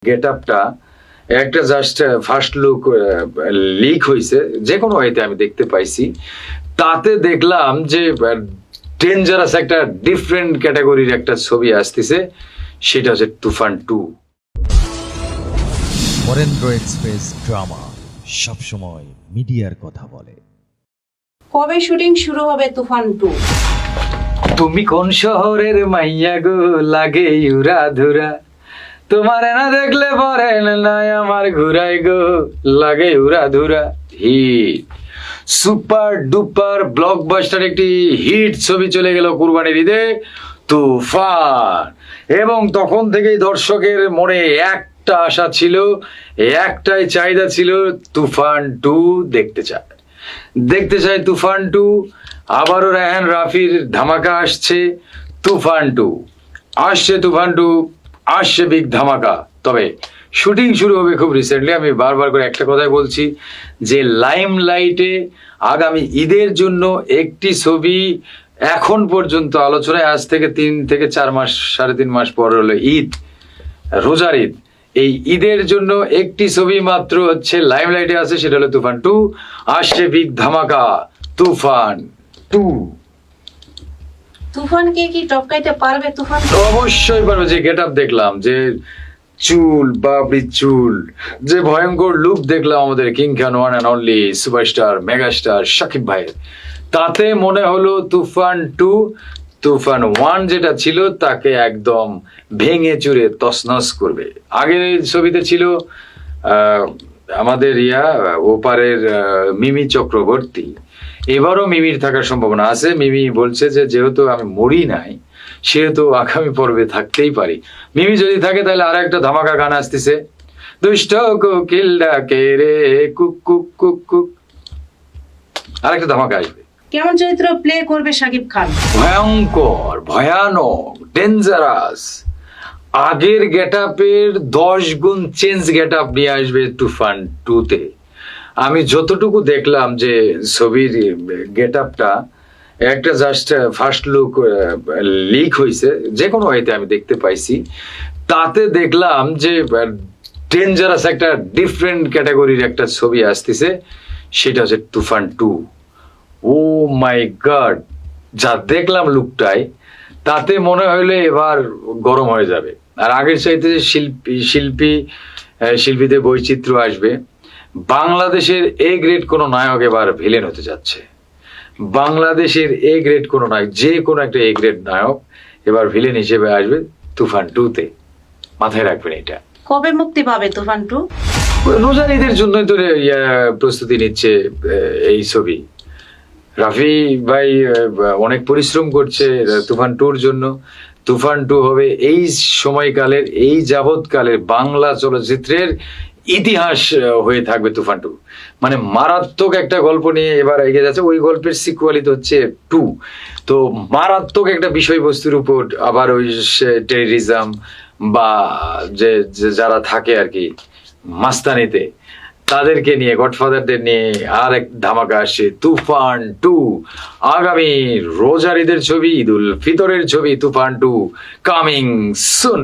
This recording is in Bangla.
গেট আপটা একটা জাস্ট ফার্স্ট লুক লিক হয়েছে, যে কোনো ওয়েতে আমি দেখতে পাইছি। তাতে দেখলাম যে ডেঞ্জারাস একটা ডিফারেন্ট ক্যাটাগরির একটা ছবি আসতেছে, সেটা হচ্ছে তুফান 2। বরেন্দ্র এক্সপ্রেস ড্রামা সবসময় মিডিয়ার কথা বলে। কবে শুটিং শুরু হবে তুফান 2? তুমি কোন শহরের মাইয়া গো, লাগে ইউরা ধুরা, তোমার না দেখলে পরে নাই আমার ঘুরাই গো, লাগে উড়া ধুরা। হিট, সুপার ডুপার ব্লকবাস্টার একটি হিট ছবি চলে গেল কুরবানির ঈদে, তুফান। এবং তখন থেকেই দর্শকের মনে একটা আশা ছিল, একটাই চাহিদা ছিল, তুফান 2 দেখতে চায় তুফান 2। আবারও রায়হান রাফির ধামাকা আসছে, তুফান 2 আসছে, তুফান 2 আসছে, বিগ ধামাকা। তবে শুটিং শুরু হবে খুব রিসেন্টলি। আমি বারবার করে একটা কথাই বলছি যে লাইমলাইটে আগামী ঈদের জন্য একটি ছবি এখন পর্যন্ত আলোচনায়, আজ থেকে 3 থেকে 4 মাস, 3.5 মাস পর হলো ঈদ, রোজার ঈদ। এই ঈদের জন্য একটি ছবি মাত্র হচ্ছে লাইমলাইটে আছে, সেটা হলো তুফান 2 আসছে, বিগ ধামাকা, তুফান 2। তুফানকে কি টপকাইতে পারবে তুফান? অবশ্যই পারবে। যে গেট আপ দেখলাম, যে চুল, বাবরি চুল, যে ভয়ঙ্কর লুক দেখলাম আমাদের king Khan one and only superstar megastar Shakib ভাইয়ের, তাতে মনে হলো তুফান 2 তুফান 1 যেটা ছিল তাকে একদম ভেঙে চুরে তছনছ করবে। আগের ছবিতে ছিল আমাদের ওপারের মিমি চক্রবর্তী, এবারও মিমির থাকার সম্ভাবনা আছে। মিমি বলছে যে যেহেতু আমি মরি নাই, সেহেতু আগামী পর্বে থাকতেই পারি। মিমি যদি থাকে তাহলে আর একটা ধামাকা গান আসতেছে, দুষ্ট কোকিল ডাকে রে কুক কুক কুক কুক, আরেকটা ধামাকা আসবে। কেমন চরিত্র প্লে করবে শাকিব খান? ভয়ঙ্কর, ভয়ানক, ডেঞ্জারাস। আগের গেটআপের 10 গুণ চেঞ্জ গেটআপ নিয়ে আসবে তুফান 2-তে। আমি যতটুকু দেখলাম যে ছবির গেটআপটা একটা জাস্ট ফার্স্ট লুক লিক হয়েছে, যে কোনো ওয়েতে আমি দেখতে পাইছি। তাতে দেখলাম যে ডেঞ্জারাস একটা ডিফারেন্ট ক্যাটাগরির একটা ছবি আসতেছে, সেটা হচ্ছে তুফান 2। ও মাই গড, যা দেখলাম লুকটাই, তাতে মনে হইলে এবার গরম হয়ে যাবে। আর আগের চাইতে শিল্পীদের বৈচিত্র্য আসবে। বাংলাদেশের এ গ্রেড কোনো নায়ক এবার ভিলেন হতে যাচ্ছে। বাংলাদেশের এ গ্রেড কোনো নায়ক, যে কোনো একটা এ গ্রেড নায়ক এবার ভিলেন হিসেবে আসবে তুফান 2-তে। মাথায় রাখবেন এটা। কবে মুক্তি পাবে তুফান 2? রোজার ঈদের জন্যই তো প্রস্তুতি নিচ্ছে এই ছবি। রাফি ভাই অনেক পরিশ্রম করছে তুফান 2-র জন্য। তুফান 2 হবে এই সময়কালের, এই যাবৎকালের বাংলা চলচ্চিত্রের ইতিহাস হয়ে থাকবে তুফান 2। মানে মারাত্মক একটা গল্প নিয়ে এবার এগিয়ে যাচ্ছে। ওই গল্পের সিকুয়ালই তো হচ্ছে 2। তো মারাত্মক একটা বিষয়বস্তুর উপর, আবার ওই টেররিজম বা যে যারা থাকে আর কি মাস্তানিতে, তাদেরকে নিয়ে, গডফাদারদের নিয়ে আর এক ধামাকা আসছে, তুফান 2। আগামী রোজার ঈদের ছবি, ঈদুল ফিতরের ছবি, তুফান 2 কামিং সুন।